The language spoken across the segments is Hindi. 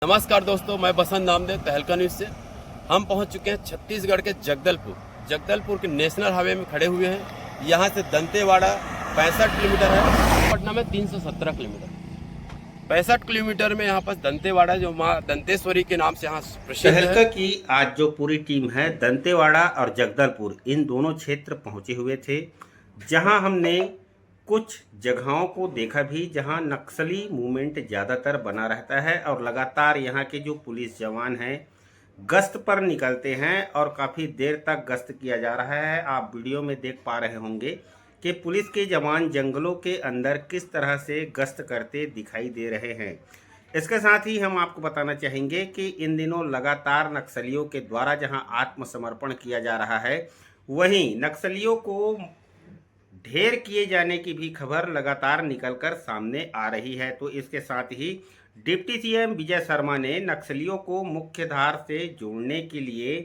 नमस्कार दोस्तों, मैं बसंत नामदेव तहलका न्यूज से। हम पहुंच चुके हैं छत्तीसगढ़ के जगदलपुर के नेशनल हाईवे में खड़े हुए हैं। यहां से दंतेवाड़ा 65 किलोमीटर है, पटना में 317 किलोमीटर। 65 किलोमीटर में यहाँ पर दंतेवाड़ा जो माँ दंतेश्वरी के नाम से यहाँ प्रसिद्ध तहलका है। की आज जो पूरी टीम है दंतेवाड़ा और जगदलपुर इन दोनों क्षेत्र पहुंचे हुए थे, जहां हमने कुछ जगहों को देखा भी जहां नक्सली मूवमेंट ज़्यादातर बना रहता है और लगातार यहां के जो पुलिस जवान हैं गश्त पर निकलते हैं और काफ़ी देर तक गश्त किया जा रहा है। आप वीडियो में देख पा रहे होंगे कि पुलिस के जवान जंगलों के अंदर किस तरह से गश्त करते दिखाई दे रहे हैं। इसके साथ ही हम आपको बताना चाहेंगे कि इन दिनों लगातार नक्सलियों के द्वारा जहां आत्मसमर्पण किया जा रहा है, वहीं नक्सलियों को ढेर किए जाने की भी खबर लगातार निकलकर सामने आ रही है। तो इसके साथ ही डिप्टी सीएम विजय शर्मा ने नक्सलियों को मुख्यधार से जोड़ने के लिए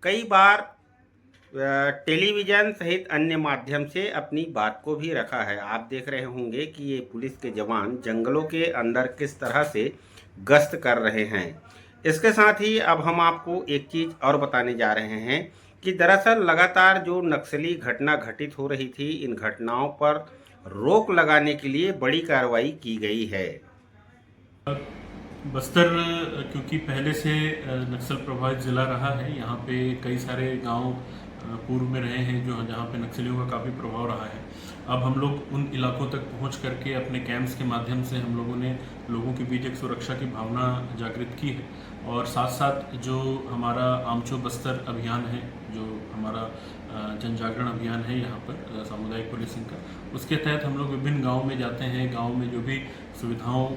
कई बार टेलीविज़न सहित अन्य माध्यम से अपनी बात को भी रखा है। आप देख रहे होंगे कि ये पुलिस के जवान जंगलों के अंदर किस तरह से गश्त कर रहे हैं। इसके साथ ही अब हम आपको एक चीज़ और बताने जा रहे हैं कि दरअसल लगातार जो नक्सली घटना घटित हो रही थी, इन घटनाओं पर रोक लगाने के लिए बड़ी कार्रवाई की गई है। बस्तर क्योंकि पहले से नक्सल प्रभावित ज़िला रहा है, यहाँ पे कई सारे गांव पूर्व में रहे हैं जहाँ पे नक्सलियों का काफ़ी प्रभाव रहा है। अब हम लोग उन इलाकों तक पहुँच करके अपने कैंप्स के माध्यम से हम लोगों ने लोगों के बीच एक सुरक्षा की भावना जागृत की है। और साथ साथ जो हमारा आमचो बस्तर अभियान है, जो हमारा जन जागरण अभियान है यहाँ पर सामुदायिक पुलिसिंग का, उसके तहत हम लोग विभिन्न गाँव में जाते हैं। गाँव में जो भी सुविधाओं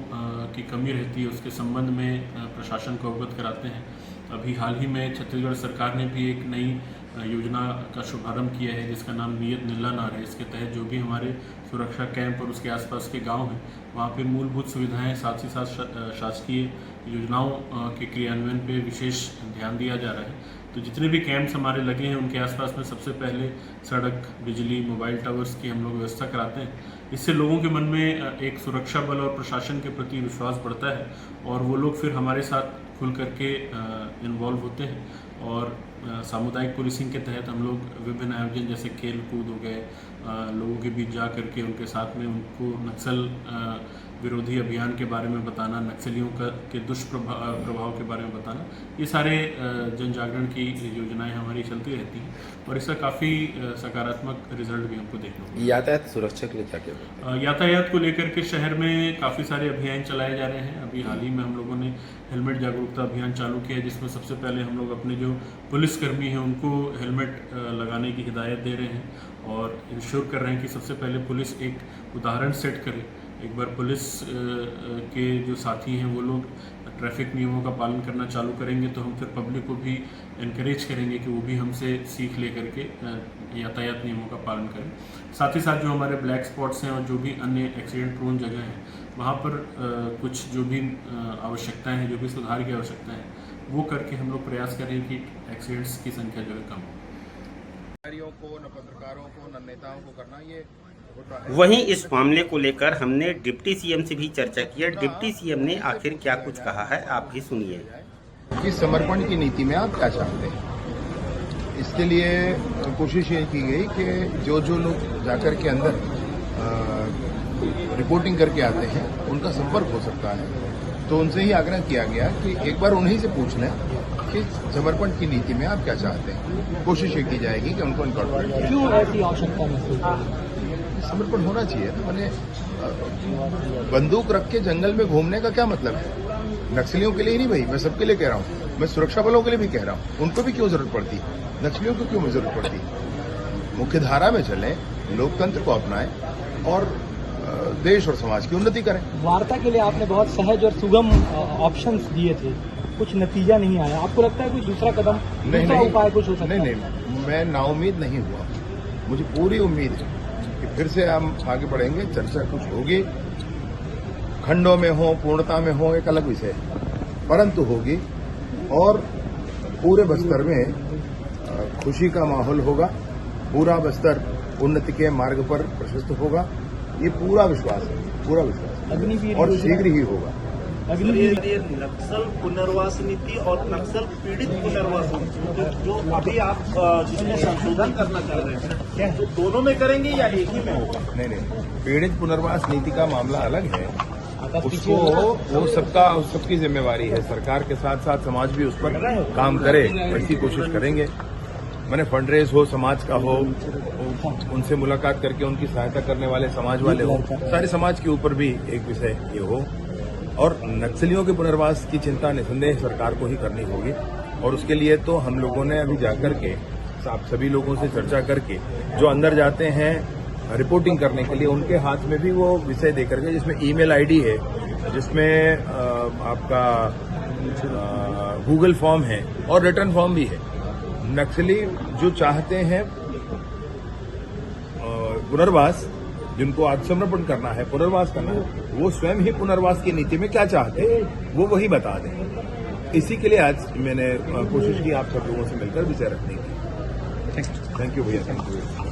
की कमी रहती है उसके संबंध में प्रशासन को अवगत कराते हैं। अभी हाल ही में छत्तीसगढ़ सरकार ने भी एक नई योजना का शुभारंभ किया है जिसका नाम नियत नीला नार है। इसके तहत जो भी हमारे सुरक्षा कैंप और उसके आसपास के गांव हैं, वहाँ पे मूलभूत सुविधाएं साथ ही साथ शासकीय योजनाओं के क्रियान्वयन पे विशेष ध्यान दिया जा रहा है। तो जितने भी कैंप्स हमारे लगे हैं उनके आसपास में सबसे पहले सड़क, बिजली, मोबाइल टावर्स की हम लोग व्यवस्था कराते हैं। इससे लोगों के मन में एक सुरक्षा बल और प्रशासन के प्रति विश्वास बढ़ता है और वो लोग फिर हमारे साथ खुल करके इन्वॉल्व होते हैं। और सामुदायिक पुलिसिंग के तहत हम लोग विभिन्न आयोजन जैसे खेल कूद हो गए, लोगों के बीच जा करके उनके साथ में उनको नक्सल विरोधी अभियान के बारे में बताना, नक्सलियों के दुष्प्रभाव के बारे में बताना, ये सारे जन जागरण की योजनाएं हमारी चलती रहती हैं और इसका काफ़ी सकारात्मक रिजल्ट भी हमको देखने को। यातायात सुरक्षा के लिए क्या क्या यातायात को लेकर के शहर में काफ़ी सारे अभियान चलाए जा रहे हैं। अभी हाल ही में हम लोगों ने हेलमेट जागरूकता अभियान चालू किया है, जिसमें सबसे पहले हम लोग अपने जो पुलिसकर्मी हैं उनको हेलमेट लगाने की हिदायत दे रहे हैं और इंश्योर कर रहे हैं कि सबसे पहले पुलिस एक उदाहरण सेट करे। एक बार पुलिस के जो साथी हैं वो लोग ट्रैफिक नियमों का पालन करना चालू करेंगे तो हम फिर पब्लिक को भी इनकरेज करेंगे कि वो भी हमसे सीख ले करके यातायात नियमों का पालन करें। साथ ही साथ जो हमारे ब्लैक स्पॉट्स हैं और जो भी अन्य एक्सीडेंट प्रोन जगह हैं, वहाँ पर कुछ जो भी आवश्यकताएं हैं, जो भी सुधार की आवश्यकता है, वो करके हम लोग प्रयास करें कि एक्सीडेंट्स की संख्या जो है कम हो। को न पत्रकारों को न नेताओं को करना ये वहीं इस मामले को लेकर हमने डिप्टी सीएम से भी चर्चा की है। डिप्टी सीएम ने आखिर क्या कुछ कहा है, आप भी सुनिए। कि समर्पण की नीति में आप क्या चाहते हैं, इसके लिए कोशिश ये की गई कि जो लोग जाकर के अंदर रिपोर्टिंग करके आते हैं उनका संपर्क हो सकता है, तो उनसे ही आग्रह किया गया कि एक बार उन्हीं से पूछ लें कि समर्पण की नीति में आप क्या चाहते हैं। कोशिश ये की जाएगी कि उनको इनकॉर्पोरेट। क्यों ऐसी आवश्यकता महसूस? समर्पण होना चाहिए ना। मैंने बंदूक रख के जंगल में घूमने का क्या मतलब है? नक्सलियों के लिए ही नहीं भाई, मैं सबके लिए कह रहा हूँ, मैं सुरक्षा बलों के लिए भी कह रहा हूँ। उनको भी क्यों जरूरत पड़ती, नक्सलियों को क्यों जरूरत पड़ती? मुख्य धारा में चलें, लोकतंत्र को अपनाएं और देश और समाज की उन्नति करें। वार्ता के लिए आपने बहुत सहज और सुगम ऑप्शंस दिए थे, कुछ नतीजा नहीं आया। आपको लगता है कोई दूसरा कदम, दूसरा उपाय कुछ हो सकता है? नहीं, मैं नाउम्मीद नहीं हुआ। मुझे पूरी उम्मीद है कि फिर से हम आगे बढ़ेंगे, चर्चा कुछ होगी, खंडों में हो, पूर्णता में हो, एक अलग विषय है, परंतु होगी और पूरे बस्तर में खुशी का माहौल होगा। पूरा बस्तर उन्नति के मार्ग पर प्रशस्त होगा, ये पूरा विश्वास है, पूरा विश्वास है और शीघ्र ही होगा। अग्नि ये नक्सल पुनर्वास नीति और नक्सल पीड़ित पुनर्वास नीति जो अभी आप जिसमें संशोधन करना चाह रहे हैं, तो दोनों में करेंगे या एक ही में होगा? नहीं, पीड़ित पुनर्वास नीति का मामला अलग है। उसको वो सबकी जिम्मेवारी है। सरकार के साथ साथ समाज भी उस पर काम करे, ऐसी कोशिश करेंगे। मैंने फंड रेज हो, समाज का हो, उनसे मुलाकात करके उनकी सहायता करने वाले समाज वाले हो, सारे समाज के ऊपर भी एक विषय ये हो। और नक्सलियों के पुनर्वास की चिंता निसंदेह सरकार को ही करनी होगी, और उसके लिए तो हम लोगों ने अभी जाकर के आप सभी लोगों से चर्चा करके जो अंदर जाते हैं रिपोर्टिंग करने के लिए, उनके हाथ में भी वो विषय दे करके, जिसमें ईमेल आईडी है, जिसमें आपका गूगल फॉर्म है और रिटर्न फॉर्म भी है। नक्सली जो चाहते हैं पुनर्वास, जिनको आत्मसमर्पण करना है, पुनर्वास करना है, वो स्वयं ही पुनर्वास की नीति में क्या चाहते हैं वो वही बता दें। इसी के लिए आज मैंने कोशिश की आप सब लोगों से मिलकर विषय रखने की। थैंक यू भैया, थैंक यू।